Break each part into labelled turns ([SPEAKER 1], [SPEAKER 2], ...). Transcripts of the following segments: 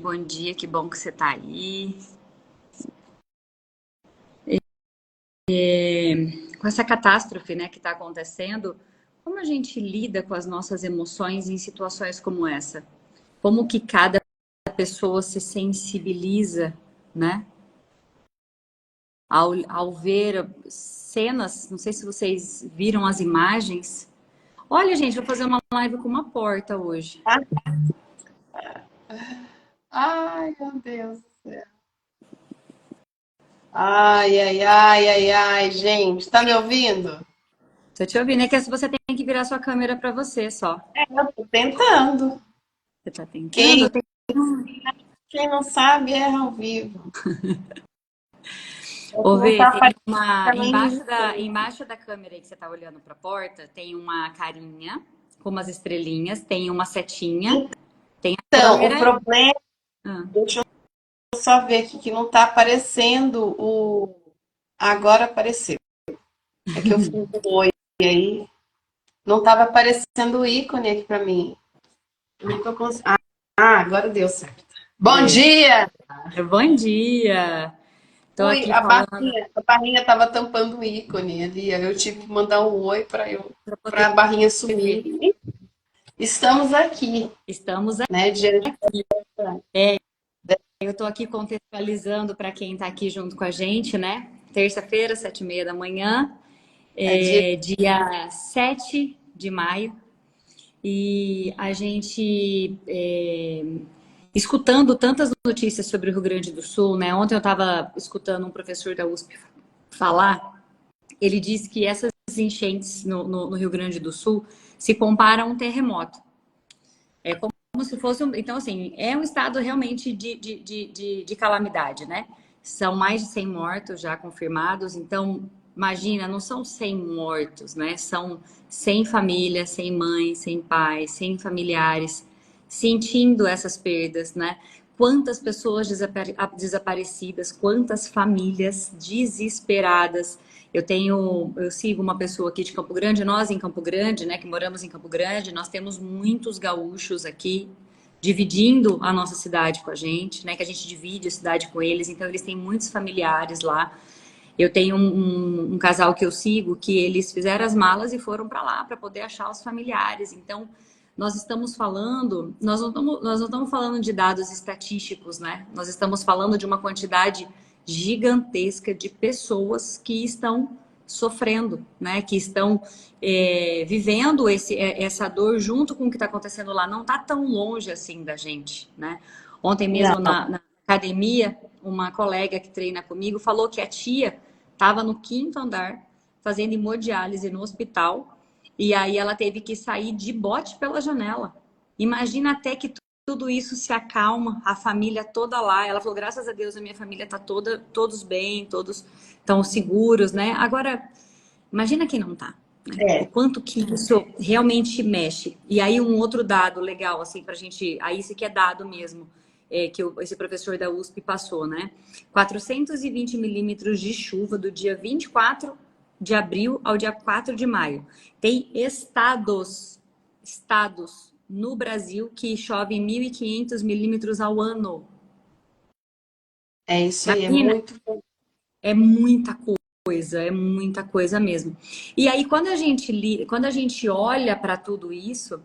[SPEAKER 1] Bom dia, que bom que você está aí. Com essa catástrofe, né, que está acontecendo, como a gente lida com as nossas emoções em situações como essa? Como que cada pessoa se sensibiliza, né, ao ver cenas, não sei se vocês viram as imagens. Olha, gente, vou fazer uma live com uma porta hoje.
[SPEAKER 2] Ai, meu Deus do céu. Ai, ai, ai, ai, ai, gente, tá me ouvindo?
[SPEAKER 1] Tô te ouvindo, é que você tem que virar sua câmera para você só.
[SPEAKER 2] Eu tô tentando.
[SPEAKER 1] Você tá tentando?
[SPEAKER 2] Quem, quem não sabe erra ao vivo. É que
[SPEAKER 1] Ô,
[SPEAKER 2] não
[SPEAKER 1] Vê,
[SPEAKER 2] tá
[SPEAKER 1] tem
[SPEAKER 2] aparecendo
[SPEAKER 1] uma.
[SPEAKER 2] pra mim ninguém.
[SPEAKER 1] Embaixo da câmera aí que você tá olhando para a porta, tem uma carinha com umas estrelinhas, tem uma setinha, tem a
[SPEAKER 2] Então, o
[SPEAKER 1] câmera.
[SPEAKER 2] problema,
[SPEAKER 1] Ah.
[SPEAKER 2] deixa eu só ver aqui que não tá aparecendo o. Agora apareceu. É que eu fiz um oi aí. Não tava aparecendo o ícone aqui pra mim. Não tô agora deu certo. Bom
[SPEAKER 1] É.
[SPEAKER 2] dia!
[SPEAKER 1] Bom dia! Tô
[SPEAKER 2] Ui,
[SPEAKER 1] aqui falando
[SPEAKER 2] a barrinha tava tampando o ícone ali. Aí eu tive que mandar um oi
[SPEAKER 1] para
[SPEAKER 2] para
[SPEAKER 1] poder
[SPEAKER 2] a barrinha
[SPEAKER 1] ver.
[SPEAKER 2] sumir. Estamos aqui,
[SPEAKER 1] Estamos
[SPEAKER 2] né? Diante
[SPEAKER 1] aqui. Eu tô aqui contextualizando para quem tá aqui junto com a gente, né? Terça-feira, 7h30 da manhã,
[SPEAKER 2] dia.
[SPEAKER 1] dia 7 de maio. E a gente escutando tantas notícias sobre o Rio Grande do Sul, né? Ontem eu estava escutando um professor da USP falar. Ele disse que essas enchentes no Rio Grande do Sul se comparam a um terremoto. É como se fosse um. Então, assim, é um estado realmente de calamidade, né? São mais de 100 mortos já confirmados. Então, imagina, não são 100 mortos, né? São 100 famílias, 100 mães, 100 pais, 100 familiares sentindo essas perdas, né? Quantas pessoas desaparecidas, quantas famílias desesperadas. Eu sigo uma pessoa aqui de Campo Grande, nós em Campo Grande, né, que moramos em Campo Grande, nós temos muitos gaúchos aqui dividindo a nossa cidade com a gente, né, que a gente divide a cidade com eles, então eles têm muitos familiares lá. Eu tenho um casal que eu sigo que eles fizeram as malas e foram para lá para poder achar os familiares. Então, nós não estamos falando de dados estatísticos, né? Nós estamos falando de uma quantidade gigantesca de pessoas que estão sofrendo, né? Que estão vivendo essa dor junto com o que está acontecendo lá. Não está tão longe assim da gente, né? Ontem mesmo
[SPEAKER 2] Não,
[SPEAKER 1] na academia, uma colega que treina comigo falou que a tia estava no quinto andar fazendo hemodiálise no hospital e aí ela teve que sair de bote pela janela. Imagina até que tudo isso se acalma, a família toda lá. Ela falou, graças a Deus a minha família está todos bem, todos estão seguros, né? Agora, imagina quem não tá, né? O
[SPEAKER 2] é.
[SPEAKER 1] quanto que isso realmente mexe. E aí um outro dado legal, assim, pra gente... Aí isso que é dado mesmo, esse professor da USP passou, né? 420 milímetros de chuva do dia 24 de abril ao dia 4 de maio. Tem estados no Brasil que chovem 1.500 milímetros ao ano.
[SPEAKER 2] É isso aí, é
[SPEAKER 1] Imagina,
[SPEAKER 2] muito.
[SPEAKER 1] é é muita coisa mesmo. E aí, quando a gente olha para tudo isso,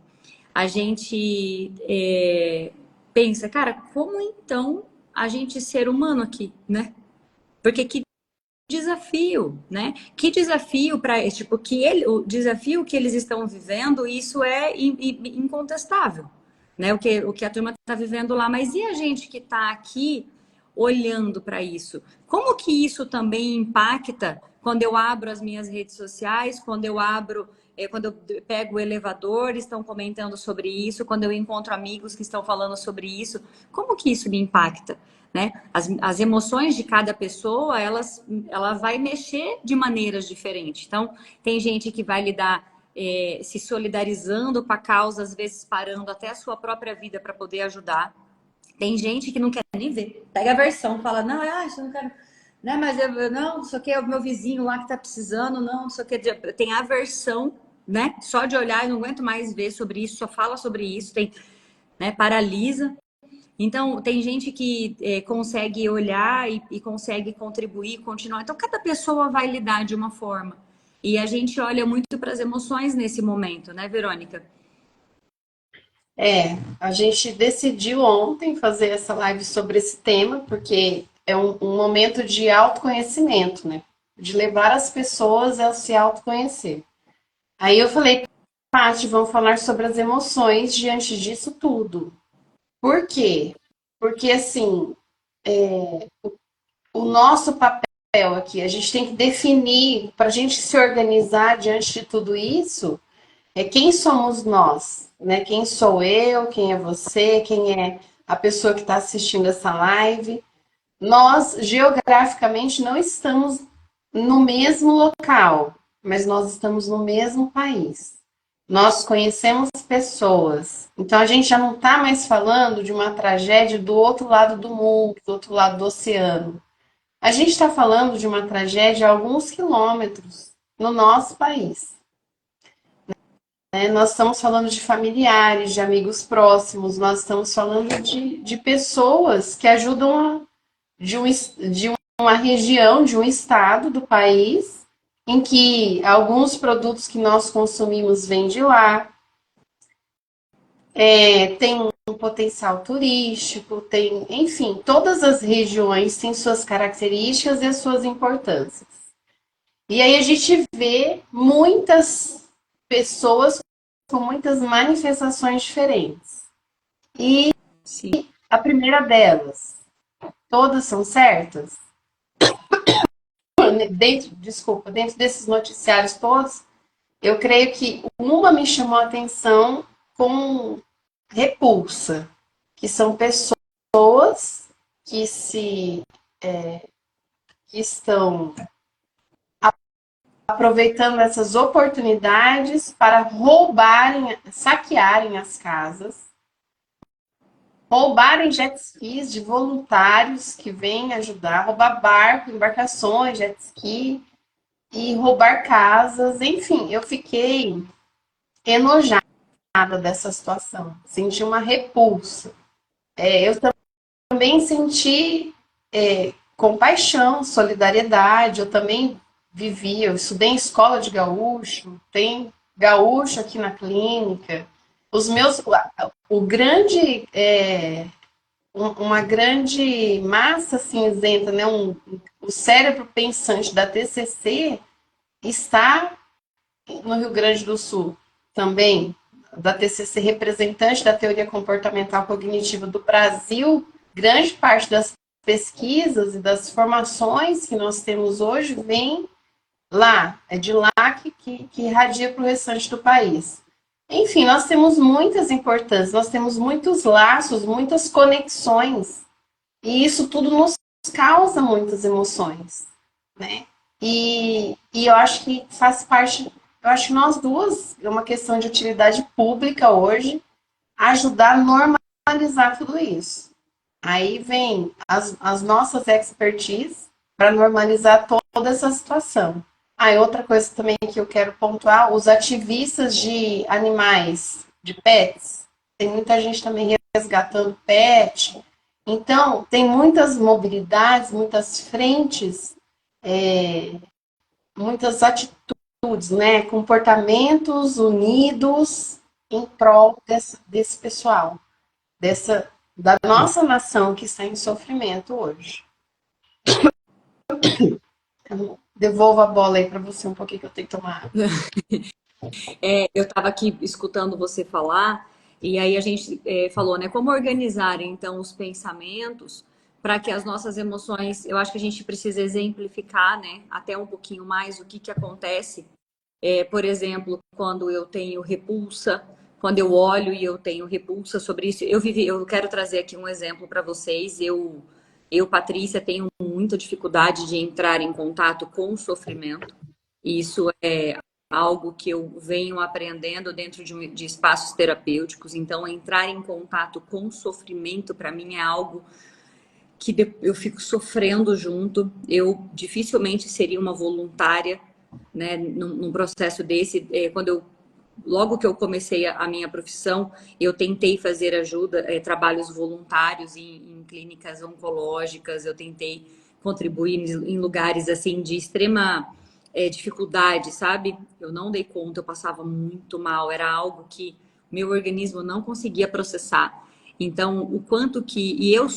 [SPEAKER 1] a gente pensa, cara, como então a gente ser humano aqui, né? Porque que desafio, né? Que desafio para tipo o desafio que eles estão vivendo, isso é incontestável, né? O que a turma está vivendo lá, mas e a gente que está aqui olhando para isso? Como que isso também impacta quando eu abro as minhas redes sociais, quando eu pego o elevador, estão comentando sobre isso, quando eu encontro amigos que estão falando sobre isso, como que isso me impacta? Né? As emoções de cada pessoa, ela vai mexer de maneiras diferentes. Então, tem gente que vai lidar se solidarizando com a causa, às vezes parando até a sua própria vida para poder ajudar. Tem gente que não quer nem ver. Pega a versão, fala, não, isso eu não quero. Né, mas não, isso aqui é o meu vizinho lá que tá precisando, não, isso aqui tem aversão, né? Só de olhar, eu não aguento mais ver sobre isso, só fala sobre isso, tem, né, paralisa. Então, tem gente que consegue olhar e consegue contribuir, continuar. Então, cada pessoa vai lidar de uma forma. E a gente olha muito para as emoções nesse momento, né, Verônica?
[SPEAKER 2] A gente decidiu ontem fazer essa live sobre esse tema, porque é um momento de autoconhecimento, né? De levar as pessoas a se autoconhecer. Aí eu falei, Paty, vamos falar sobre as emoções diante disso tudo. Por quê? Porque, assim, o nosso papel aqui, a gente tem que definir, para a gente se organizar diante de tudo isso, quem somos nós, né? Quem sou eu, quem é você, quem é a pessoa que está assistindo essa live. Nós, geograficamente, não estamos no mesmo local, mas nós estamos no mesmo país. Nós conhecemos pessoas. Então, a gente já não está mais falando de uma tragédia do outro lado do mundo, do outro lado do oceano. A gente está falando de uma tragédia a alguns quilômetros no nosso país. Né? Nós estamos falando de familiares, de amigos próximos, nós estamos falando de pessoas que ajudam de uma região, de um estado do país, em que alguns produtos que nós consumimos vêm de lá, tem um potencial turístico, tem, enfim, todas as regiões têm suas características e as suas importâncias. E aí a gente vê muitas pessoas com muitas manifestações diferentes. E
[SPEAKER 1] Sim.
[SPEAKER 2] a primeira delas, todas são certas? Dentro desses noticiários todos, eu creio que uma me chamou a atenção com repulsa, que são pessoas que se que estão aproveitando essas oportunidades para roubarem, saquearem as casas, roubarem jet skis de voluntários que vêm ajudar, roubar barco, embarcações, jet ski e roubar casas. Enfim, eu fiquei enojada dessa situação, senti uma repulsa. Eu também senti compaixão, solidariedade. Eu também vivi, eu estudei em escola de gaúcho, tem gaúcho aqui na clínica. Os meus, o grande, uma grande massa cinzenta, né? O cérebro pensante da TCC está no Rio Grande do Sul também, da TCC representante da teoria comportamental cognitiva do Brasil. Grande parte das pesquisas e das formações que nós temos hoje vem lá, é de lá que irradia para o restante do país. Enfim, nós temos muitas importâncias, nós temos muitos laços, muitas conexões, e isso tudo nos causa muitas emoções, né? E eu acho que faz parte, eu acho que nós duas, é uma questão de utilidade pública hoje, ajudar a normalizar tudo isso. Aí vem as nossas expertise para normalizar toda essa situação. Ah, e outra coisa também que eu quero pontuar, os ativistas de animais, de pets, tem muita gente também resgatando pet. Então, tem muitas mobilidades, muitas frentes, muitas atitudes, né? Comportamentos unidos em prol desse pessoal, da nossa nação que está em sofrimento hoje. Eu devolvo a bola aí para você um pouquinho que eu tenho que tomar água.
[SPEAKER 1] Eu estava aqui escutando você falar, e aí a gente falou, né? Como organizar então os pensamentos para que as nossas emoções, eu acho que a gente precisa exemplificar, né? Até um pouquinho mais o que que acontece. Por exemplo, quando eu tenho repulsa, quando eu olho e eu tenho repulsa sobre isso, eu quero trazer aqui um exemplo para vocês. Patrícia, tenho muita dificuldade de entrar em contato com o sofrimento. E isso é algo que eu venho aprendendo dentro de espaços terapêuticos. Então, entrar em contato com o sofrimento, para mim, é algo que eu fico sofrendo junto. Eu dificilmente seria uma voluntária, né, num processo desse. Quando eu logo que eu comecei a minha profissão, eu tentei fazer ajuda, trabalhos voluntários em clínicas oncológicas, eu tentei contribuir em lugares assim de extrema dificuldade, sabe? Eu não dei conta, eu passava muito mal, era algo que meu organismo não conseguia processar. Então, o quanto que. E eu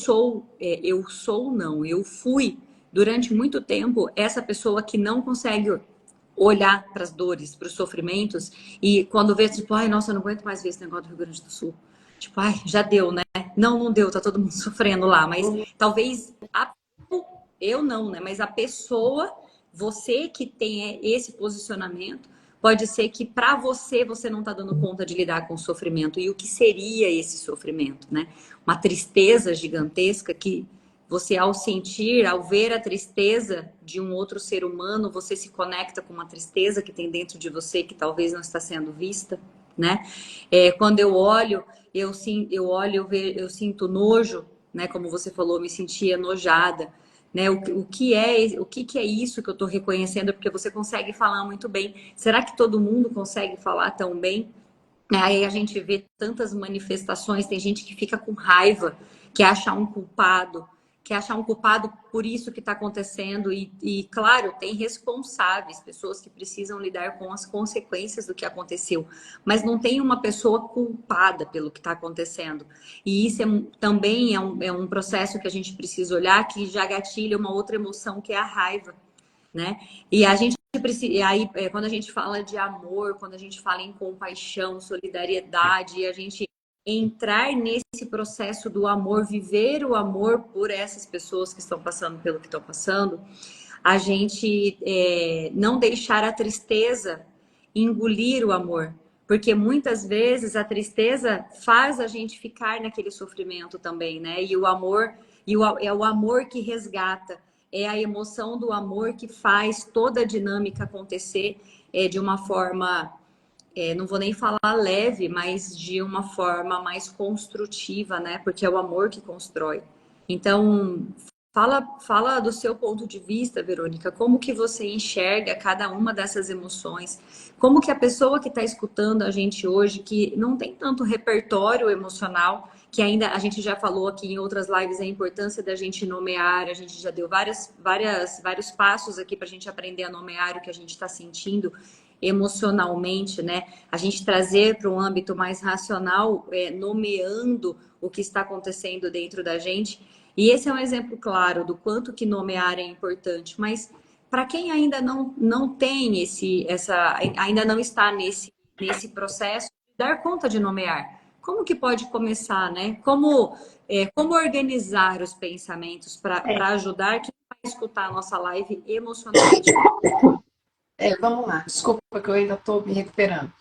[SPEAKER 1] fui durante muito tempo essa pessoa que não consegue olhar para as dores, para os sofrimentos, e quando vê, tipo, ai, nossa, eu não aguento mais ver esse negócio do Rio Grande do Sul. Tipo, ai, já deu, né? Não, não deu, tá todo mundo sofrendo lá, mas talvez eu não, né? Mas a pessoa, você que tem esse posicionamento, pode ser que para você você não está dando conta de lidar com o sofrimento. E o que seria esse sofrimento, né? Uma tristeza gigantesca que você, ao sentir, ao ver a tristeza de um outro ser humano, você se conecta com uma tristeza que tem dentro de você que talvez não está sendo vista, né? Quando eu olho, eu sinto nojo, né? Como você falou, eu me sentia enojada, né? O que é isso que eu estou reconhecendo? Porque você consegue falar muito bem. Será que todo mundo consegue falar tão bem? Aí a gente vê tantas manifestações, tem gente que fica com raiva, quer achar um culpado, quer achar um culpado por isso que está acontecendo. Claro, tem responsáveis, pessoas que precisam lidar com as consequências do que aconteceu, mas não tem uma pessoa culpada pelo que está acontecendo. E isso também é um processo que a gente precisa olhar, que já gatilha uma outra emoção, que é a raiva, né? E a gente precisa, e aí, quando a gente fala de amor, quando a gente fala em compaixão, solidariedade, e a gente entrar nesse processo do amor, viver o amor por essas pessoas que estão passando pelo que estão passando, a gente não deixar a tristeza engolir o amor. Porque muitas vezes a tristeza faz a gente ficar naquele sofrimento também, né? E o amor, é o amor que resgata, é a emoção do amor que faz toda a dinâmica acontecer de uma forma, não vou nem falar leve, mas de uma forma mais construtiva, né? Porque é o amor que constrói. Então, fala do seu ponto de vista, Verônica, como que você enxerga cada uma dessas emoções? Como que a pessoa que está escutando a gente hoje, que não tem tanto repertório emocional, que ainda a gente já falou aqui em outras lives a importância da gente nomear, a gente já deu vários passos aqui para a gente aprender a nomear o que a gente está sentindo emocionalmente, né? A gente trazer para um âmbito mais racional, nomeando o que está acontecendo dentro da gente. E esse é um exemplo claro do quanto que nomear é importante, mas para quem ainda não tem ainda não está nesse processo de dar conta de nomear, como que pode começar, né? Como organizar os pensamentos para ajudar quem vai escutar a nossa live emocionalmente?
[SPEAKER 2] Vamos lá, desculpa que eu ainda estou me recuperando.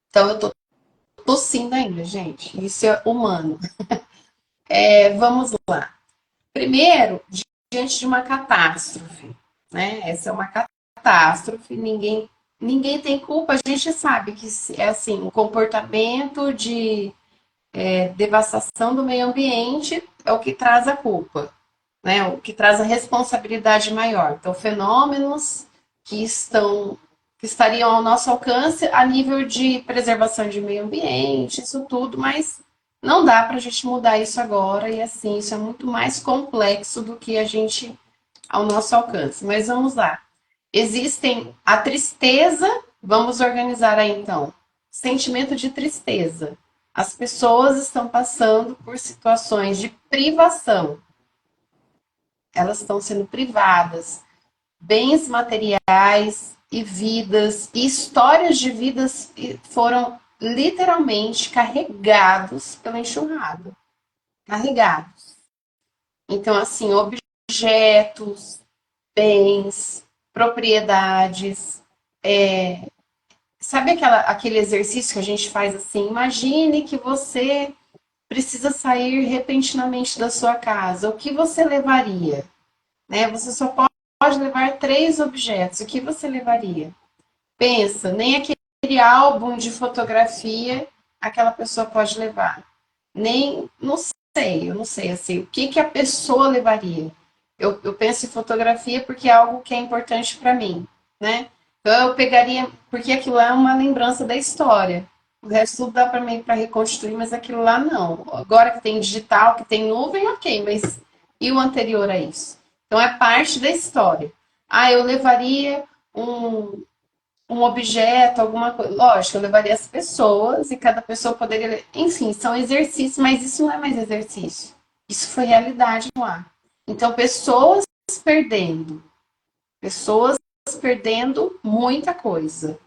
[SPEAKER 2] Então, eu estou tossindo ainda, gente. Isso é humano. Vamos lá. Primeiro, diante de uma catástrofe, né? Essa é uma catástrofe, ninguém tem culpa. A gente sabe que é assim, o comportamento de devastação do meio ambiente é o que traz a culpa, né? O que traz a responsabilidade maior. Então, fenômenos que estariam ao nosso alcance a nível de preservação de meio ambiente, isso tudo, mas não dá para a gente mudar isso agora, e assim, isso é muito mais complexo do que a gente ao nosso alcance. Mas vamos lá. Existem a tristeza, vamos organizar aí então. Sentimento de tristeza. As pessoas estão passando por situações de privação. Elas estão sendo privadas. Bens materiais e vidas, e histórias de vidas foram literalmente carregados pela enxurrada. Carregados. Então, assim, objetos, bens, propriedades. Sabe aquele exercício que a gente faz assim? Imagine que você precisa sair repentinamente da sua casa. O que você levaria? Né? Você só pode levar 3 objetos. O que você levaria? Pensa, nem aquele álbum de fotografia aquela pessoa pode levar. Nem, eu não sei assim, o que a pessoa levaria. Eu penso em fotografia porque é algo que é importante para mim, né? Então eu pegaria, porque aquilo lá é uma lembrança da história. O resto tudo dá para mim para reconstruir, mas aquilo lá não. Agora que tem digital, que tem nuvem, ok, mas e o anterior a isso? Então é parte da história. Ah, eu levaria um, um objeto, alguma coisa. Lógico, eu levaria as pessoas e cada pessoa poderia. Enfim, são exercícios, mas isso não é mais exercício. Isso foi realidade lá. Então, perdendo, pessoas perdendo muita coisa.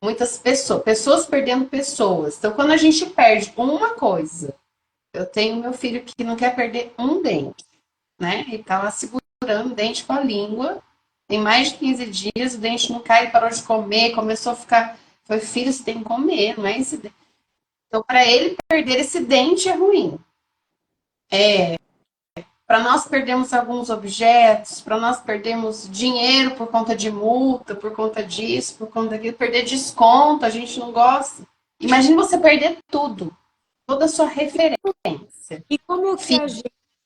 [SPEAKER 2] Muitas pessoas, pessoas perdendo pessoas. Então, quando a gente perde uma coisa, eu tenho meu filho que não quer perder um dente, né? Ele tá lá segurando o dente com a língua. Tem mais de 15 dias, o dente não cai, ele parou de comer, começou a ficar. Foi, filho, você tem que comer, não é esse dente. Então, para ele perder esse dente é ruim. Para nós perdermos alguns objetos, para nós perdermos dinheiro por conta de multa, por conta disso, por conta daquilo, perder desconto, a gente não gosta. Imagine você perder tudo, toda a sua referência.
[SPEAKER 1] E como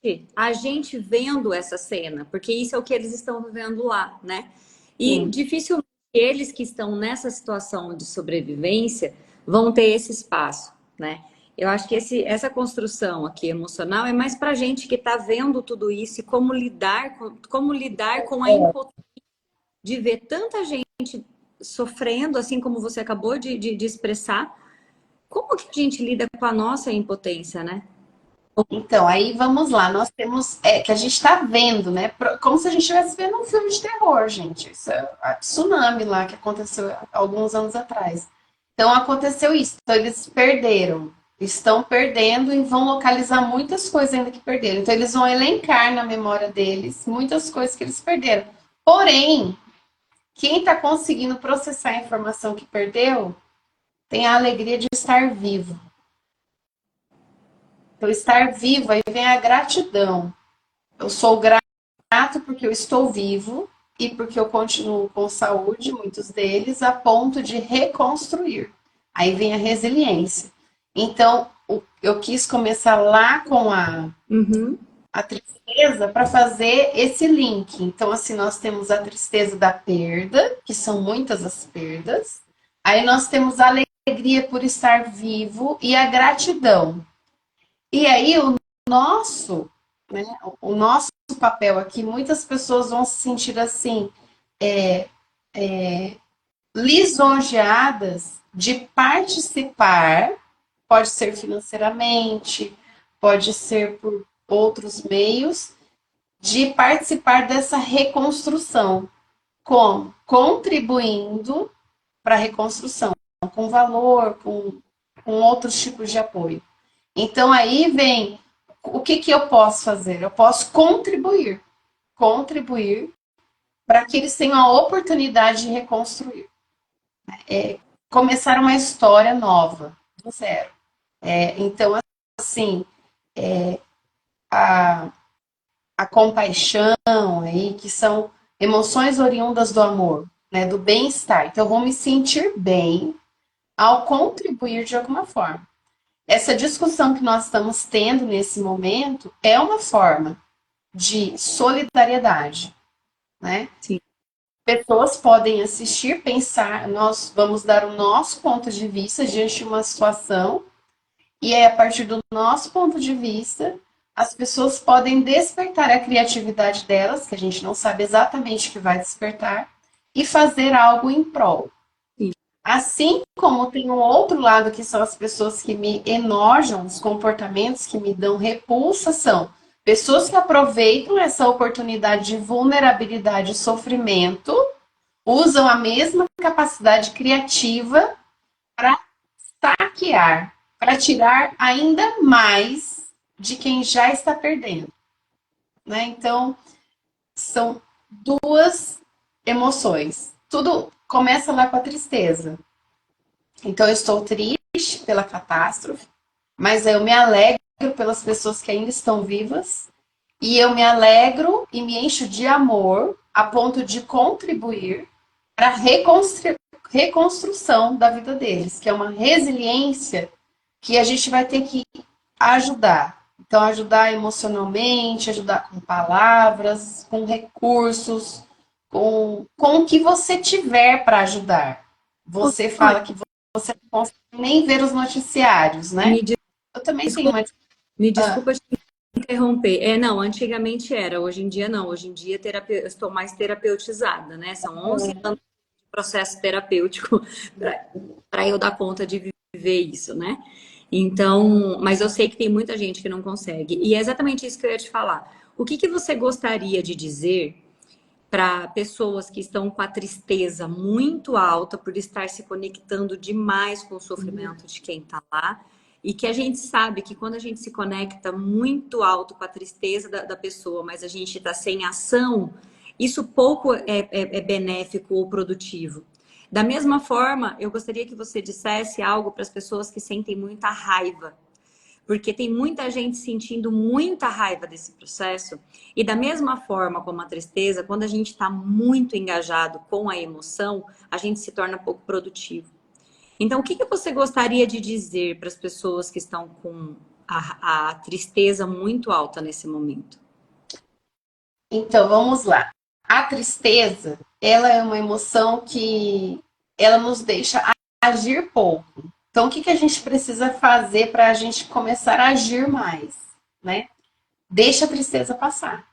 [SPEAKER 1] que a gente vendo essa cena, porque isso é o que eles estão vivendo lá, né? E
[SPEAKER 2] Sim.
[SPEAKER 1] dificilmente eles que estão nessa situação de sobrevivência vão ter esse espaço, né? Eu acho que essa construção aqui emocional é mais para gente que está vendo tudo isso e como lidar com a impotência de ver tanta gente sofrendo, assim como você acabou de expressar. Como que a gente lida com a nossa impotência, né?
[SPEAKER 2] Então, aí vamos lá, nós temos, que a gente está vendo, né? Como se a gente estivesse vendo um filme de terror, gente. Isso é a tsunami lá que aconteceu há alguns anos atrás. Então, aconteceu isso. Então, eles perderam, estão perdendo e vão localizar muitas coisas ainda que perderam. Então, eles vão elencar na memória deles muitas coisas que eles perderam. Porém, quem está conseguindo processar a informação que perdeu tem a alegria de estar vivo. Então, estar vivo, aí vem a gratidão. Eu sou grato porque eu estou vivo e porque eu continuo com saúde, muitos deles, a ponto de reconstruir. Aí vem a resiliência. Então, eu quis começar lá com
[SPEAKER 1] Uhum.
[SPEAKER 2] a tristeza para fazer esse link. Então, assim, nós temos a tristeza da perda, que são muitas as perdas. Aí nós temos a alegria por estar vivo e a gratidão. E aí nosso, né, o nosso papel aqui, muitas pessoas vão se sentir assim, lisonjeadas de participar, pode ser financeiramente, pode ser por outros meios, de participar dessa reconstrução, como contribuindo para a reconstrução, com valor, com outros tipos de apoio. Então aí vem o que, que eu posso fazer? Eu posso contribuir para que eles tenham a oportunidade de reconstruir, começar uma história nova, do zero. Então, assim, a, a compaixão aí, que são emoções oriundas do amor, né, do bem-estar. Então, eu vou me sentir bem ao contribuir de alguma forma. Essa discussão que nós estamos tendo nesse momento é uma forma de solidariedade, né?
[SPEAKER 1] Sim.
[SPEAKER 2] Pessoas podem assistir, pensar, nós vamos dar o nosso ponto de vista diante de uma situação, e aí, a partir do nosso ponto de vista, as pessoas podem despertar a criatividade delas, que a gente não sabe exatamente o que vai despertar, e fazer algo em prol.
[SPEAKER 1] Sim.
[SPEAKER 2] Assim como tem um outro lado, que são as pessoas que me enojam, os comportamentos que me dão repulsa, são pessoas que aproveitam essa oportunidade de vulnerabilidade e sofrimento, usam a mesma capacidade criativa para saquear, para tirar ainda mais de quem já está perdendo, né? Então, são duas emoções. Tudo começa lá com a tristeza. Então, eu estou triste pela catástrofe, mas eu me alegro pelas pessoas que ainda estão vivas, e eu me alegro e me encho de amor a ponto de contribuir para a reconstrução da vida deles, que é uma resiliência que a gente vai ter que ajudar. Então, ajudar emocionalmente, ajudar com palavras, com recursos, com o que você tiver para ajudar.
[SPEAKER 1] Ô,
[SPEAKER 2] Você
[SPEAKER 1] Sônia,
[SPEAKER 2] fala que você não consegue nem ver os noticiários, né?
[SPEAKER 1] me
[SPEAKER 2] Eu também tenho
[SPEAKER 1] desculpa,
[SPEAKER 2] uma.
[SPEAKER 1] me
[SPEAKER 2] Ah,
[SPEAKER 1] desculpa te interromper. Não, antigamente era, hoje em dia não. Hoje em dia eu estou mais terapeutizada, né? São 11 anos de processo terapêutico para eu dar conta de viver isso, né? Então, mas eu sei que tem muita gente que não consegue. E é exatamente isso que eu ia te falar. O que que você gostaria de dizer para pessoas que estão com a tristeza muito alta por estar se conectando demais com o sofrimento de quem está lá? E que a gente sabe que quando a gente se conecta muito alto com a tristeza da pessoa, mas a gente está sem ação, isso pouco é benéfico ou produtivo. Da mesma forma, eu gostaria que você dissesse algo para as pessoas que sentem muita raiva, porque tem muita gente sentindo muita raiva desse processo, e da mesma forma como a tristeza, quando a gente está muito engajado com a emoção, a gente se torna pouco produtivo. Então, o que que você gostaria de dizer para as pessoas que estão com a tristeza muito alta nesse momento?
[SPEAKER 2] então, vamos lá. A tristeza, ela é uma emoção que ela nos deixa agir pouco. Então, o que que a gente precisa fazer para a gente começar a agir mais, né? Deixa a tristeza passar.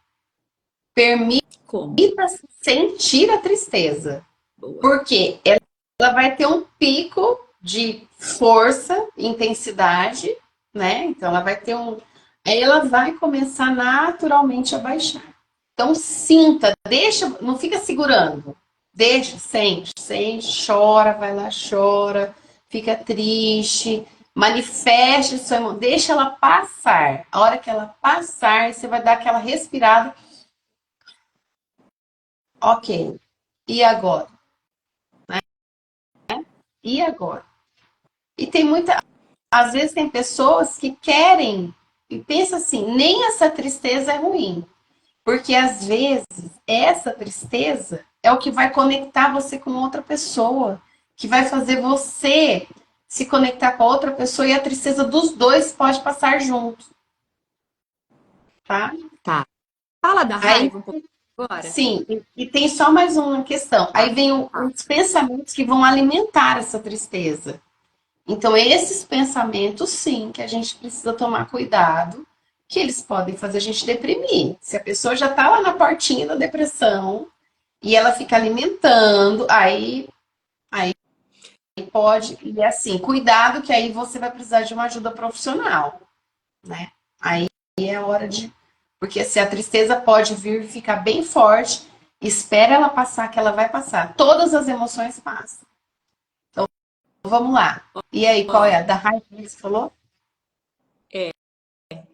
[SPEAKER 2] Permita
[SPEAKER 1] Como?
[SPEAKER 2] sentir a tristeza.
[SPEAKER 1] Boa.
[SPEAKER 2] Porque ela vai ter um pico de força, intensidade, né? Então ela vai ter um. Aí ela vai começar naturalmente a baixar. Então sinta, deixa, não fica segurando. Deixa, sente, sente, chora, vai lá, chora, fica triste, manifeste sua emoção, deixa ela passar. A hora que ela passar, você vai dar aquela respirada. Ok. E agora? E agora? E tem muita, às vezes tem pessoas que querem e pensa assim, nem essa tristeza é ruim, porque às vezes essa tristeza é o que vai conectar você com outra pessoa, que vai fazer você se conectar com a outra pessoa e a tristeza dos dois pode passar junto, tá?
[SPEAKER 1] Tá. Fala da
[SPEAKER 2] Aí,
[SPEAKER 1] raiva um pouco agora.
[SPEAKER 2] sim, e tem só mais uma questão. Aí
[SPEAKER 1] Tá.
[SPEAKER 2] vem os pensamentos que vão alimentar essa tristeza. Então, esses pensamentos, sim, que a gente precisa tomar cuidado, que eles podem fazer a gente deprimir. Se a pessoa já está lá na portinha da depressão e ela fica alimentando, aí pode, e assim, cuidado que aí você vai precisar de uma ajuda profissional, né? Aí é a hora de. Porque se a tristeza pode vir e ficar bem forte, espera ela passar, que ela vai passar. Todas as emoções passam. Vamos lá. E aí, qual é?
[SPEAKER 1] Ó,
[SPEAKER 2] A da raiva que você falou?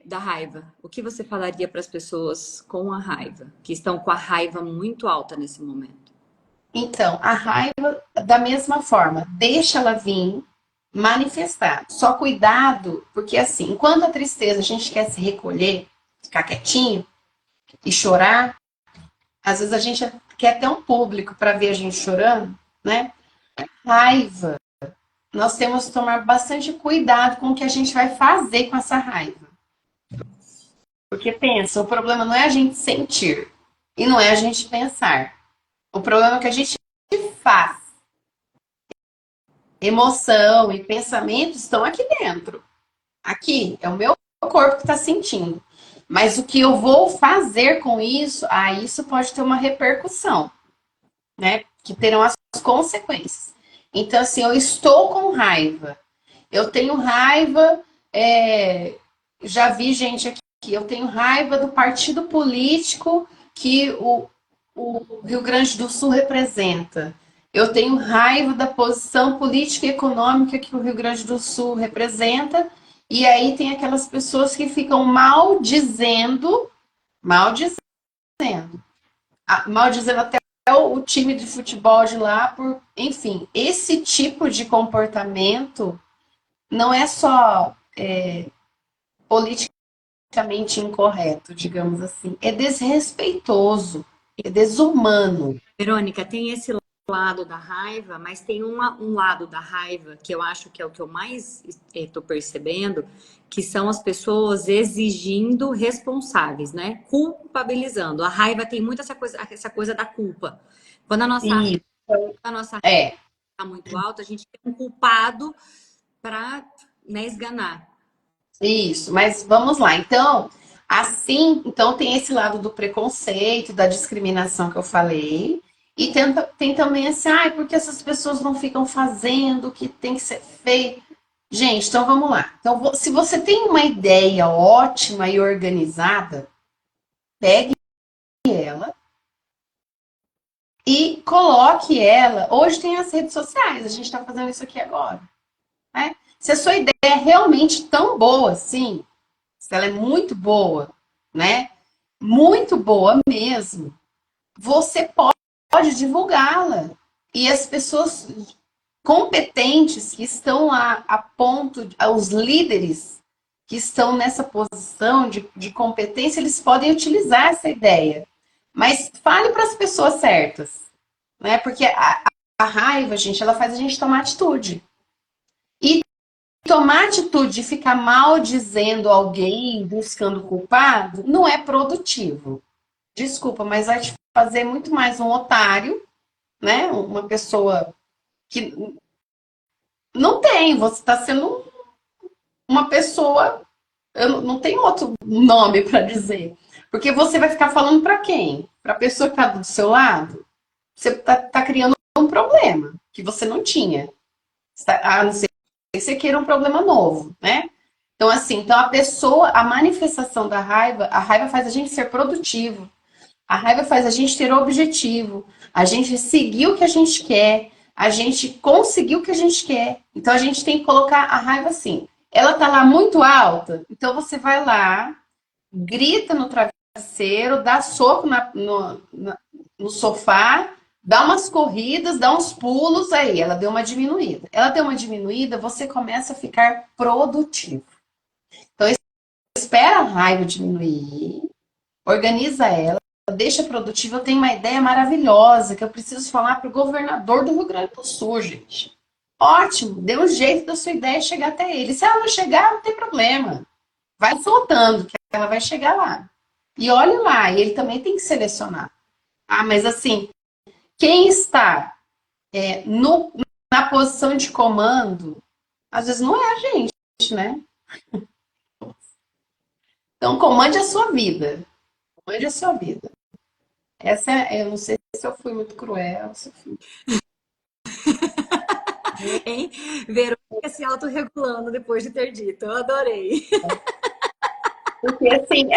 [SPEAKER 1] da raiva. O que você falaria para as pessoas com a raiva, que estão com a raiva muito alta nesse momento?
[SPEAKER 2] Então, a raiva, da mesma forma, deixa ela vir manifestar. Só cuidado, porque assim, enquanto a tristeza a gente quer se recolher, ficar quietinho e chorar, às vezes a gente quer ter um público para ver a gente chorando, né? Raiva, nós temos que tomar bastante cuidado com o que a gente vai fazer com essa raiva. Porque pensa, o problema não é a gente sentir e não é a gente pensar. O problema é que a gente faz. Emoção e pensamento estão aqui dentro. Aqui é o meu corpo que está sentindo. Mas o que eu vou fazer com isso, isso pode ter uma repercussão, né? Que terão as consequências. Então, assim, eu estou com raiva. Eu tenho raiva, já vi gente aqui, eu tenho raiva do partido político que o Rio Grande do Sul representa. Eu tenho raiva da posição política e econômica que o Rio Grande do Sul representa. E aí tem aquelas pessoas que ficam maldizendo, maldizendo até o time de futebol de lá, enfim, esse tipo de comportamento não é só politicamente incorreto, digamos assim, é desrespeitoso, é desumano.
[SPEAKER 1] Verônica, tem esse lado da raiva, mas tem um lado da raiva que eu acho que é o que eu mais estou percebendo, que são as pessoas exigindo responsáveis, né? Culpabilizando. A raiva tem muito essa coisa da culpa. Quando
[SPEAKER 2] E
[SPEAKER 1] a nossa raiva
[SPEAKER 2] é,
[SPEAKER 1] está muito alta, a gente tem um culpado para, né, esganar.
[SPEAKER 2] isso, mas vamos lá. Então, assim, então tem esse lado do preconceito, da discriminação que eu falei, e tem também assim, ai, porque essas pessoas não ficam fazendo o que tem que ser feito. Gente, então vamos lá. Então, se você tem uma ideia ótima e organizada, pegue ela e coloque ela. Hoje tem as redes sociais, a gente está fazendo isso aqui agora, né? Se a sua ideia é realmente tão boa assim, se ela é muito boa, né? Muito boa mesmo, você pode divulgá-la. E as pessoas competentes que estão lá a ponto, os líderes que estão nessa posição de competência, eles podem utilizar essa ideia. Mas fale para as pessoas certas, né? Porque a raiva, gente, ela faz a gente tomar atitude. E tomar atitude de ficar maldizendo alguém, buscando culpado, não é produtivo. Desculpa, mas vai te fazer muito mais um otário, né? Uma pessoa que não tem, você está sendo uma pessoa, eu não tenho outro nome para dizer. Porque você vai ficar falando para quem? Para a pessoa que está do seu lado? Você está criando um problema que você não tinha. A não ser que você queira um problema novo, né? Então, assim, então a pessoa, a manifestação da raiva, a raiva faz a gente ser produtivo. A raiva faz a gente ter objetivo, a gente seguir o que a gente quer, a gente conseguir o que a gente quer. Então a gente tem que colocar a raiva assim. Ela tá lá muito alta, então você vai lá, grita no travesseiro, dá soco no sofá, dá umas corridas, dá uns pulos, aí ela deu uma diminuída. Ela deu uma diminuída, você começa a ficar produtivo. Então espera a raiva diminuir, organiza ela, deixa produtiva. Eu tenho uma ideia maravilhosa que eu preciso falar para o governador do Rio Grande do Sul, gente. Ótimo, dê um jeito da sua ideia chegar até ele. Se ela não chegar, não tem problema. Vai soltando, que ela vai chegar lá. E olhe lá, e ele também tem que selecionar. Ah, mas assim, quem está no, na posição de comando, às vezes não é a gente, né? Então, comande a sua vida. Comande a sua vida. Essa é, eu não sei se eu fui muito cruel, se eu fui
[SPEAKER 1] Hein? Verônica se autorregulando depois de ter dito. Eu adorei.
[SPEAKER 2] porque assim,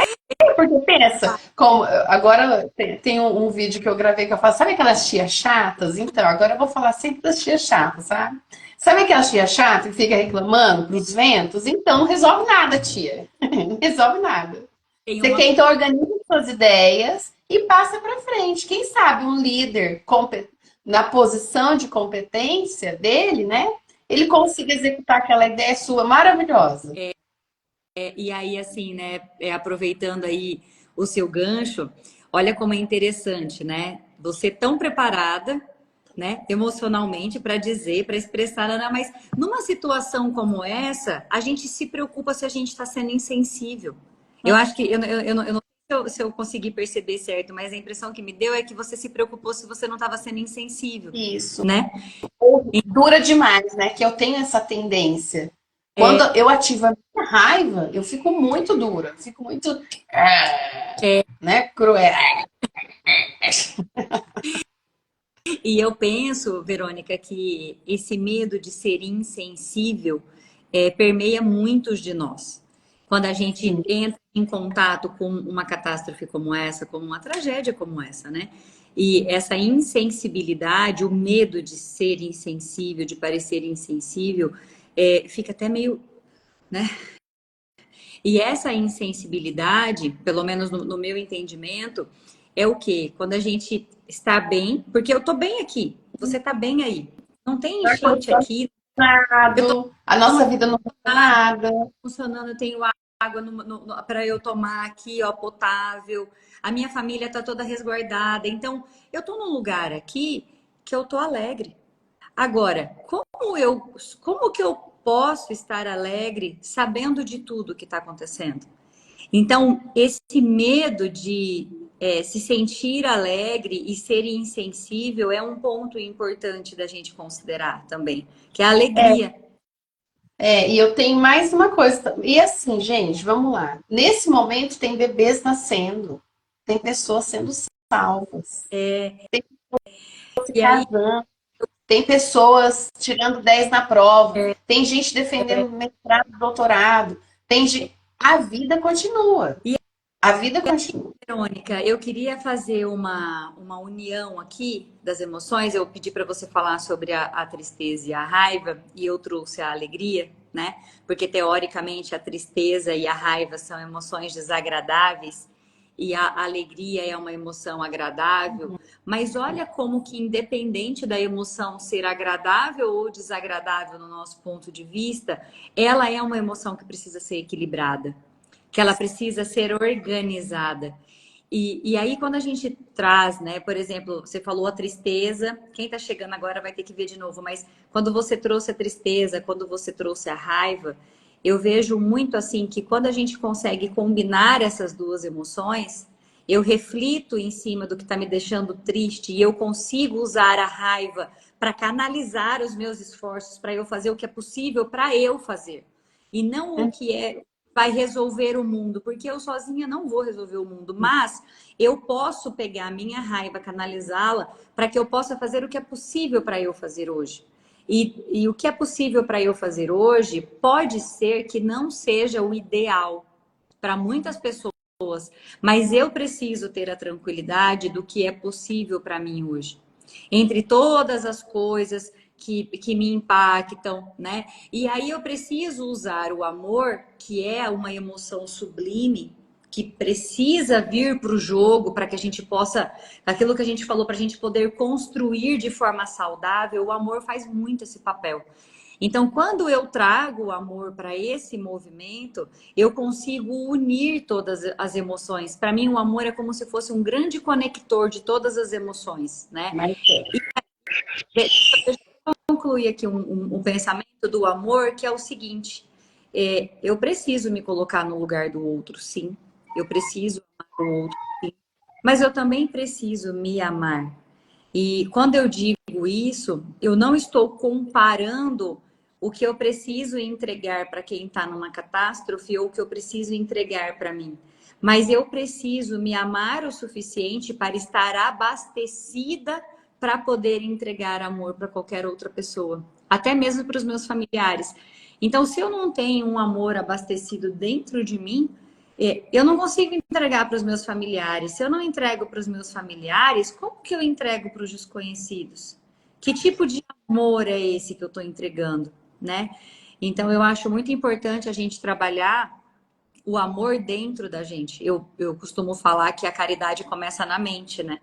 [SPEAKER 2] porque pensa, como, agora tem um vídeo que eu gravei que eu falo, sabe aquelas tias chatas? Então, agora eu vou falar sempre das tias chatas, sabe? Sabe aquelas tia chata que fica reclamando pros ventos? Então, não resolve nada, tia. Não resolve nada.
[SPEAKER 1] Tem
[SPEAKER 2] Você
[SPEAKER 1] uma.
[SPEAKER 2] quer, então, organiza suas ideias e passa para frente. Quem sabe um líder na posição de competência dele, né? Ele consiga executar aquela ideia sua maravilhosa.
[SPEAKER 1] E aí, assim, né, aproveitando aí o seu gancho, olha como é interessante, né? Você tão preparada, né, emocionalmente para dizer, para expressar, Ana, mas numa situação como essa, a gente se preocupa se a gente está sendo insensível. Eu acho que eu não sei se eu consegui perceber certo, mas a impressão que me deu é que você se preocupou se você não estava sendo insensível,
[SPEAKER 2] Isso.
[SPEAKER 1] né?
[SPEAKER 2] Dura demais, né? Que eu tenho essa tendência. Quando eu ativo a minha raiva, eu fico muito dura, fico muito, né, cruel.
[SPEAKER 1] E eu penso, Verônica, que esse medo de ser insensível permeia muitos de nós. Quando a gente
[SPEAKER 2] Sim,
[SPEAKER 1] entra em contato com uma catástrofe como essa, como uma tragédia como essa, né? E essa insensibilidade, o medo de ser insensível, de parecer insensível, fica até meio, né? E essa insensibilidade, pelo menos no meu entendimento, é o quê? Quando a gente está bem, porque eu tô bem aqui, você tá bem aí. Não tem enchente aqui, eu tô
[SPEAKER 2] a nossa vida não muda nada.
[SPEAKER 1] funcionando, eu tenho água para eu tomar aqui, ó, potável. A minha família tá toda resguardada. Então, eu tô num lugar aqui que eu tô alegre. Agora, como que eu posso estar alegre sabendo de tudo que está acontecendo? Então, esse medo de se sentir alegre e ser insensível é um ponto importante da gente considerar também, que é a alegria.
[SPEAKER 2] E eu tenho mais uma coisa. E assim, gente, vamos lá. Nesse momento tem bebês nascendo, tem pessoas sendo salvas, se
[SPEAKER 1] E aí,
[SPEAKER 2] casando, tem pessoas tirando 10 na prova, tem gente defendendo mestrado, doutorado, a vida continua.
[SPEAKER 1] e
[SPEAKER 2] A vida continua.
[SPEAKER 1] Verônica, eu queria fazer uma união aqui das emoções. Eu pedi para você falar sobre a tristeza e a raiva, e eu trouxe a alegria, né? Porque teoricamente a tristeza e a raiva são emoções desagradáveis e a alegria é uma emoção agradável. Mas olha como que independente da emoção ser agradável ou desagradável no nosso ponto de vista, ela é uma emoção que precisa ser equilibrada, que ela precisa ser organizada. E aí, quando a gente traz, né, por exemplo, você falou a tristeza, quem está chegando agora vai ter que ver de novo, mas quando você trouxe a tristeza, quando você trouxe a raiva, eu vejo muito assim que quando a gente consegue combinar essas duas emoções, eu reflito em cima do que está me deixando triste e eu consigo usar a raiva para canalizar os meus esforços para eu fazer o que é possível para eu fazer. E não o que vai resolver o mundo, porque eu sozinha não vou resolver o mundo, mas eu posso pegar a minha raiva, canalizá-la para que eu possa fazer o que é possível para eu fazer hoje. E o que é possível para eu fazer hoje pode ser que não seja o ideal para muitas pessoas, mas eu preciso ter a tranquilidade do que é possível para mim hoje. Entre todas as coisas que me impactam, né? E aí eu preciso usar o amor, que é uma emoção sublime, que precisa vir para o jogo para que a gente possa, aquilo que a gente falou, para a gente poder construir de forma saudável, o amor faz muito esse papel. Então, quando eu trago o amor para esse movimento, eu consigo unir todas as emoções. Para mim, o amor é como se fosse um grande conector de todas as emoções, né?
[SPEAKER 2] Mas
[SPEAKER 1] Deixa eu concluir aqui um pensamento do amor, que é o seguinte: eu preciso me colocar no lugar do outro, sim. Eu preciso amar o outro, sim. Mas eu também preciso me amar. E quando eu digo isso, eu não estou comparando o que eu preciso entregar para quem está numa catástrofe ou o que eu preciso entregar para mim. Mas eu preciso me amar o suficiente para estar abastecida para poder entregar amor para qualquer outra pessoa, até mesmo para os meus familiares. Então, se eu não tenho um amor abastecido dentro de mim, eu não consigo entregar para os meus familiares. Se eu não entrego para os meus familiares, como que eu entrego para os desconhecidos? Que tipo de amor é esse que eu estou entregando, né? Então, eu acho muito importante a gente trabalhar o amor dentro da gente. Eu costumo falar que a caridade começa na mente, né?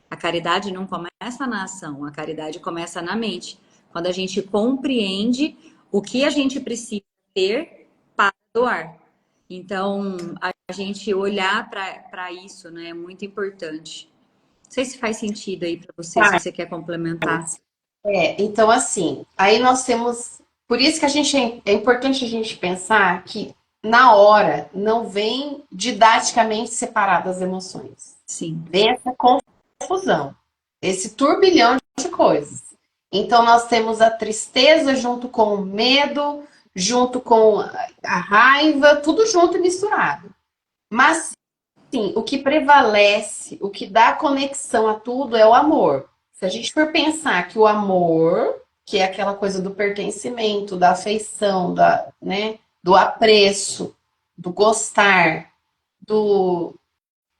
[SPEAKER 1] A caridade não começa na ação, a caridade começa na mente. Quando a gente compreende o que a gente precisa ter para doar. Então, a gente olhar para isso, né, é muito importante. Não sei se faz sentido aí para você, se você quer complementar.
[SPEAKER 2] então assim, aí nós temos. Por isso que é importante a gente pensar que na hora não vem didaticamente separado as emoções.
[SPEAKER 1] Sim.
[SPEAKER 2] Vem essa confusão, esse turbilhão de coisas. Então nós temos a tristeza junto com o medo, junto com a raiva, tudo junto e misturado. Mas sim, o que prevalece, o que dá conexão a tudo é o amor. Se a gente for pensar que o amor, que é aquela coisa do pertencimento, da afeição, né, do apreço, do gostar, do,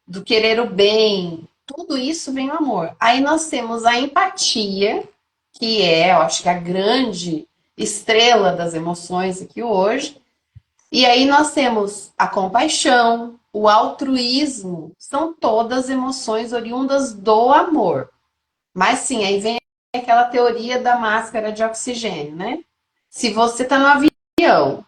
[SPEAKER 2] do querer o bem, tudo isso vem o amor. Aí nós temos a empatia, que é, eu acho que a grande estrela das emoções aqui hoje, e aí nós temos a compaixão, o altruísmo, são todas emoções oriundas do amor. Mas sim, aí vem aquela teoria da máscara de oxigênio, né? Se você está no avião,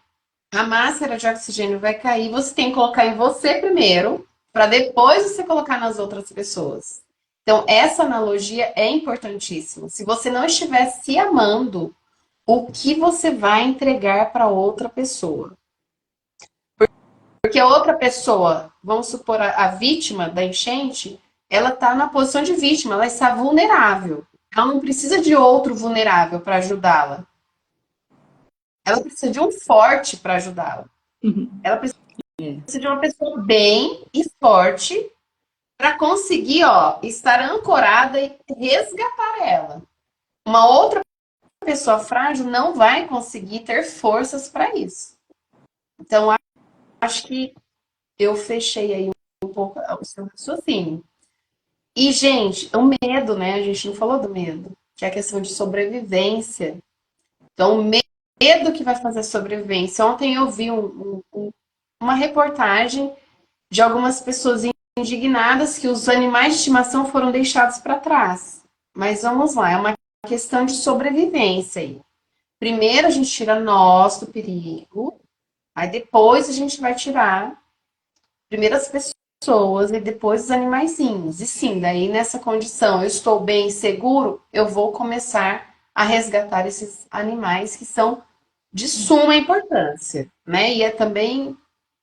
[SPEAKER 2] a máscara de oxigênio vai cair, você tem que colocar em você primeiro, para depois você colocar nas outras pessoas. Então, essa analogia é importantíssima. Se você não estiver se amando, o que você vai entregar para outra pessoa? Porque a outra pessoa, vamos supor, a vítima da enchente, ela está na posição de vítima, ela está vulnerável. Ela não precisa de outro vulnerável para ajudá-la. Ela precisa de um forte para ajudá-la. Ela precisa de uma pessoa bem e forte para conseguir, ó, estar ancorada e resgatar ela. Uma outra pessoa frágil não vai conseguir ter forças para isso. Então, acho que eu fechei aí um pouco o seu raciocínio. E, gente, o medo, né? A gente não falou do medo, que é a questão de sobrevivência. Então, o medo que vai fazer sobrevivência. Ontem eu vi uma reportagem de algumas pessoas indignadas que os animais de estimação foram deixados para trás. Mas vamos lá, é uma questão de sobrevivência aí. Primeiro a gente tira nós do perigo, aí depois a gente vai tirar primeiro as pessoas e depois os animaizinhos. E sim, daí nessa condição eu estou bem e seguro, eu vou começar a resgatar esses animais que são de suma importância, né? E é também,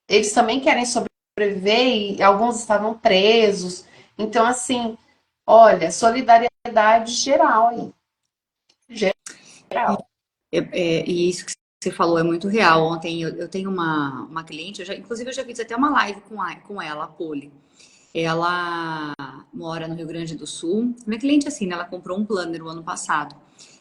[SPEAKER 2] eles também querem sobreviver e alguns estavam presos. Então, assim, olha, solidariedade geral aí. Geral.
[SPEAKER 1] E isso que você falou é muito real. Ontem eu tenho uma cliente, inclusive eu já fiz até uma live com ela, a Poli. Ela mora no Rio Grande do Sul. Minha cliente, assim, né, ela comprou um planner o ano passado.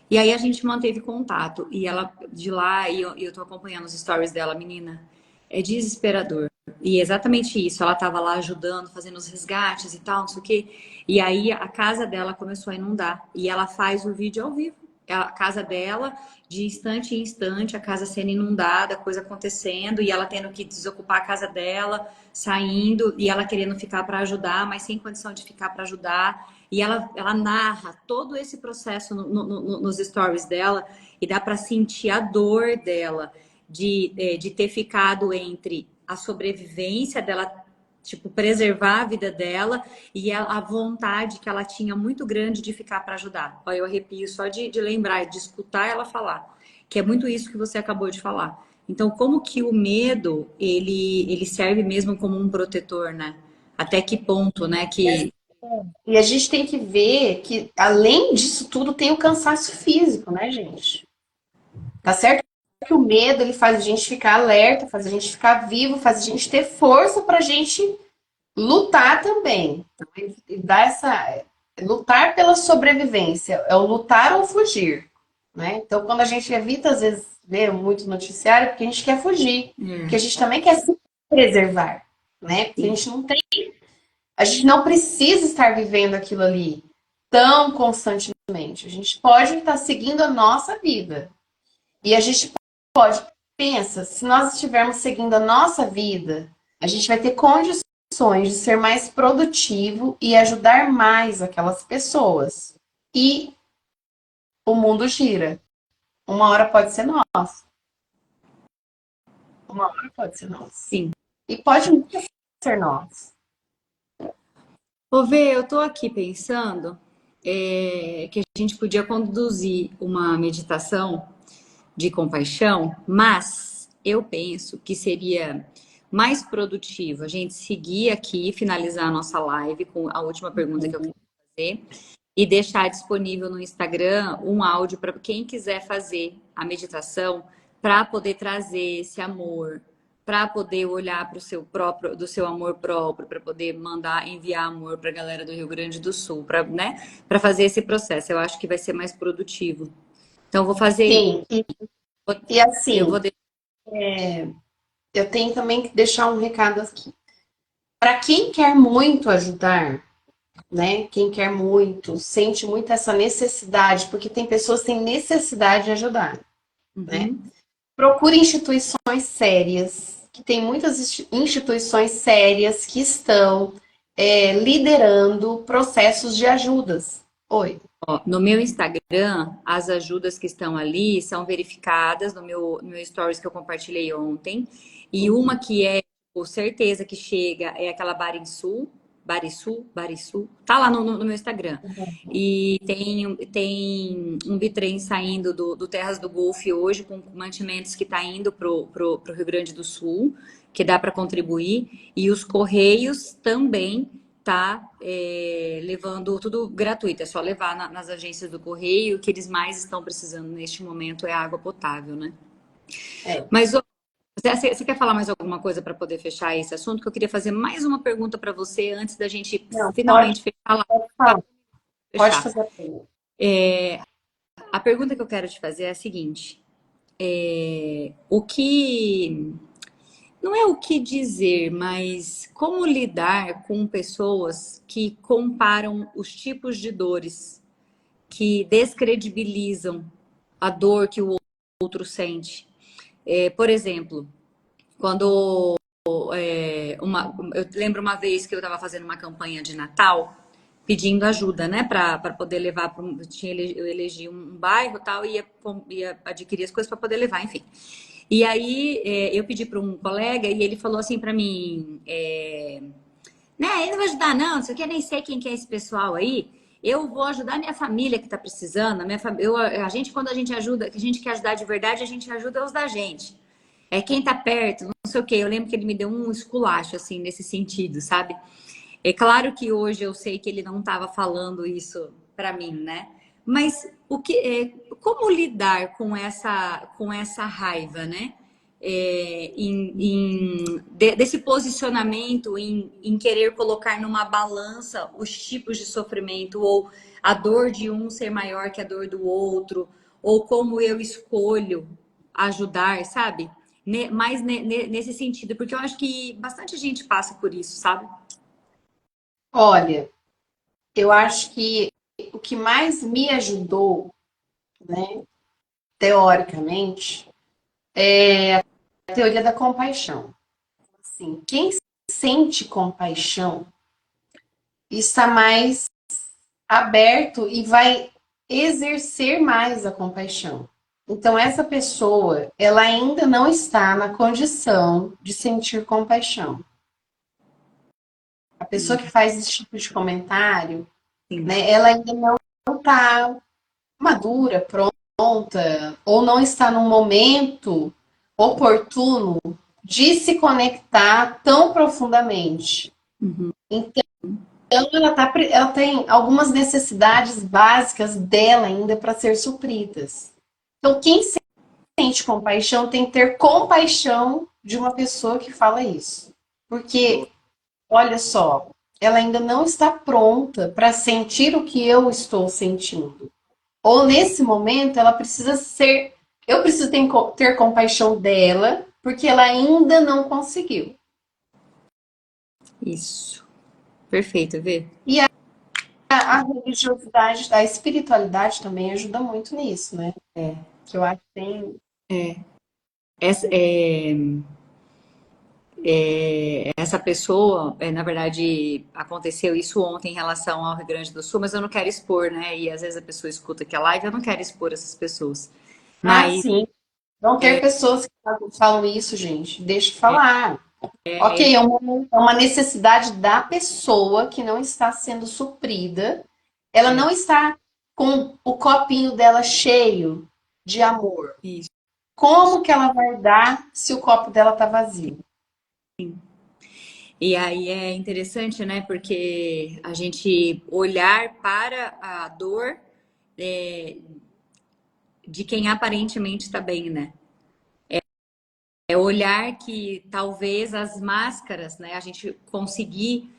[SPEAKER 1] E aí a gente manteve contato. E ela, de lá, e eu tô acompanhando os stories dela, menina, é desesperador. E é exatamente isso. Ela tava lá ajudando, fazendo os resgates e tal, não sei o quê. E aí a casa dela começou a inundar. E ela faz o vídeo ao vivo. A casa dela, de instante em instante, a casa sendo inundada, coisa acontecendo, e ela tendo que desocupar a casa dela, saindo, e ela querendo ficar para ajudar, mas sem condição de ficar para ajudar. E ela narra todo esse processo nos stories dela, e dá para sentir a dor dela de ter ficado entre a sobrevivência dela, tipo, preservar a vida dela e a vontade que ela tinha muito grande de ficar para ajudar. Olha, eu arrepio só de lembrar, de escutar ela falar, que é muito isso que você acabou de falar. Então, como que o medo, ele serve mesmo como um protetor, né? Até que ponto, né?
[SPEAKER 2] E a gente tem que ver que, além disso tudo, tem o cansaço físico, né, gente? Tá certo que o medo ele faz a gente ficar alerta, faz a gente ficar vivo, faz a gente ter força pra gente lutar também. Então, ele dá essa. Lutar pela sobrevivência, é o lutar ou fugir, né? Então, quando a gente evita, às vezes, ver muito noticiário, é porque a gente quer fugir, porque a gente também quer se preservar, né? Porque a gente não precisa estar vivendo aquilo ali tão constantemente. A gente pode estar seguindo a nossa vida. E a gente pode, pensa, se nós estivermos seguindo a nossa vida, a gente vai ter condições de ser mais produtivo e ajudar mais aquelas pessoas. E o mundo gira. Uma hora pode ser nós. Uma hora pode ser nós.
[SPEAKER 1] Sim.
[SPEAKER 2] E pode nunca ser nós.
[SPEAKER 1] Ô, Vê, eu tô aqui pensando que a gente podia conduzir uma meditação de compaixão, mas eu penso que seria mais produtivo a gente seguir aqui, finalizar a nossa live com a última pergunta que eu queria fazer e deixar disponível no Instagram um áudio para quem quiser fazer a meditação para poder trazer esse amor, para poder olhar para o seu próprio, do seu amor próprio, para poder mandar, enviar amor para a galera do Rio Grande do Sul, para, né, para fazer esse processo. Eu acho que vai ser mais produtivo. Então, eu vou fazer,
[SPEAKER 2] Sim, e
[SPEAKER 1] eu vou
[SPEAKER 2] assim, eu tenho também que deixar um recado aqui. Para quem quer muito ajudar, né? Quem quer muito, sente muito essa necessidade, porque tem pessoas que têm necessidade de ajudar, né?
[SPEAKER 1] Uhum.
[SPEAKER 2] Procure instituições sérias, que tem muitas instituições sérias que estão liderando processos de ajudas. Oi.
[SPEAKER 1] Ó, no meu Instagram, as ajudas que estão ali são verificadas no meu stories que eu compartilhei ontem. E uma que é, com certeza que chega, é aquela Sul. Barisul, tá lá no meu Instagram. E tem um bitrem saindo do Terras do Golfo hoje, com mantimentos que tá indo pro Rio Grande do Sul, que dá para contribuir. E os Correios também tá levando tudo gratuito, é só levar nas agências do Correio. O que eles mais estão precisando neste momento é água potável, né?
[SPEAKER 2] É.
[SPEAKER 1] Mas você quer falar mais alguma coisa para poder fechar esse assunto? Que eu queria fazer mais uma pergunta para você antes da gente
[SPEAKER 2] Não,
[SPEAKER 1] finalmente fechar lá.
[SPEAKER 2] falar. Pode
[SPEAKER 1] Fechar.
[SPEAKER 2] fazer a pergunta.
[SPEAKER 1] A pergunta que eu quero te fazer é a seguinte: o que não é o que dizer, mas como lidar com pessoas que comparam os tipos de dores, que descredibilizam a dor que o outro sente? Por exemplo, quando eu lembro uma vez que eu estava fazendo uma campanha de Natal pedindo ajuda, né, para poder levar para eu elegi um bairro tal e ia adquirir as coisas para poder levar, enfim. E aí eu pedi para um colega e ele falou assim para mim, né, ele não vai ajudar não sei o que, eu nem sei quem que é esse pessoal aí. Eu vou ajudar minha família que está precisando. A gente, quando a gente ajuda, que a gente quer ajudar de verdade, a gente ajuda os da gente. É quem tá perto, não sei o quê. Eu lembro que ele me deu um esculacho, assim, nesse sentido, sabe? É claro que hoje eu sei que ele não estava falando isso para mim, né? Mas como lidar com essa raiva, né? Desse posicionamento em querer colocar numa balança os tipos de sofrimento, ou a dor de um ser maior que a dor do outro, ou como eu escolho ajudar, sabe? Mais nesse sentido, porque eu acho que bastante gente passa por isso, sabe?
[SPEAKER 2] Olha, eu acho que o que mais me ajudou, né, teoricamente, é a teoria da compaixão. Assim, quem sente compaixão está mais aberto e vai exercer mais a compaixão. Então, essa pessoa, ela ainda não está na condição de sentir compaixão. A pessoa que faz esse tipo de comentário,
[SPEAKER 1] Sim.
[SPEAKER 2] né, ela ainda não está madura, pronta, ou não está no momento oportuno de se conectar tão profundamente.
[SPEAKER 1] Uhum.
[SPEAKER 2] Então, ela tem algumas necessidades básicas dela ainda para ser supridas. Então, quem sente compaixão tem que ter compaixão de uma pessoa que fala isso. Porque, olha só, ela ainda não está pronta para sentir o que eu estou sentindo. Ou nesse momento, ela precisa ser. Eu preciso ter compaixão dela, porque ela ainda não conseguiu.
[SPEAKER 1] Isso. Perfeito, Vê?
[SPEAKER 2] E a religiosidade, a espiritualidade também ajuda muito nisso, né?
[SPEAKER 1] É.
[SPEAKER 2] Que eu acho que tem.
[SPEAKER 1] Essa, essa pessoa, na verdade, aconteceu isso ontem em relação ao Rio Grande do Sul, mas eu não quero expor, né? E às vezes a pessoa escuta aqui a live, eu não quero expor essas pessoas.
[SPEAKER 2] Ah,
[SPEAKER 1] Mas
[SPEAKER 2] sim. Vão ter pessoas que falam isso, gente. Deixa eu
[SPEAKER 1] é,
[SPEAKER 2] falar.
[SPEAKER 1] é,
[SPEAKER 2] Ok, é uma necessidade da pessoa que não está sendo suprida. Ela
[SPEAKER 1] é
[SPEAKER 2] não está com o copinho dela cheio de amor.
[SPEAKER 1] isso.
[SPEAKER 2] Como que ela vai dar se o copo dela está vazio?
[SPEAKER 1] E aí é interessante, né? Porque a gente olhar para a dor de quem aparentemente está bem, né? É olhar que talvez as máscaras, né? A gente conseguir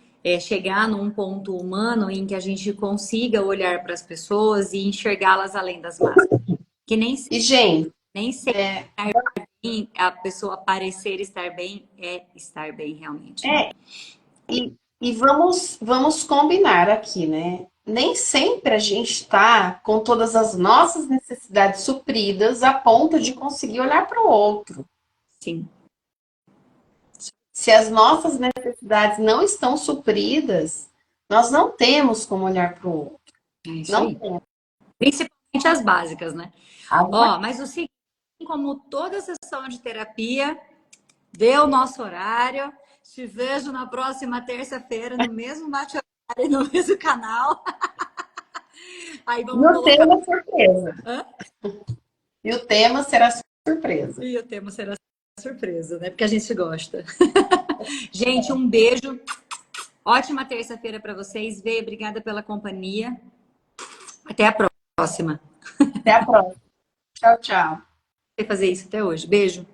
[SPEAKER 1] chegar num ponto humano em que a gente consiga olhar para as pessoas e enxergá-las além das máscaras. Que
[SPEAKER 2] E, gente,
[SPEAKER 1] nem sempre a pessoa parecer estar bem é estar bem realmente, né?
[SPEAKER 2] é, e vamos combinar aqui, né? Nem sempre a gente está com todas as nossas necessidades supridas a ponto de conseguir olhar para o outro.
[SPEAKER 1] Sim,
[SPEAKER 2] Se as nossas necessidades não estão supridas, nós não temos como olhar para o outro.
[SPEAKER 1] é isso
[SPEAKER 2] Não
[SPEAKER 1] aí.
[SPEAKER 2] temos.
[SPEAKER 1] Principalmente as básicas, né?
[SPEAKER 2] As
[SPEAKER 1] Ó, mas o seguinte, como toda sessão de terapia, deu o nosso horário. Te vejo na próxima terça-feira, no mesmo bate-horário, no mesmo canal. Aí
[SPEAKER 2] E
[SPEAKER 1] vamos
[SPEAKER 2] o
[SPEAKER 1] colocar.
[SPEAKER 2] tema é surpresa.
[SPEAKER 1] Hã?
[SPEAKER 2] E o tema será surpresa.
[SPEAKER 1] E o tema será surpresa, né? Porque a gente gosta. Gente, um beijo. Ótima terça-feira para vocês. Vê, obrigada pela companhia. Até a próxima.
[SPEAKER 2] Até a próxima. Tchau, tchau.
[SPEAKER 1] Vou fazer isso até hoje. Beijo.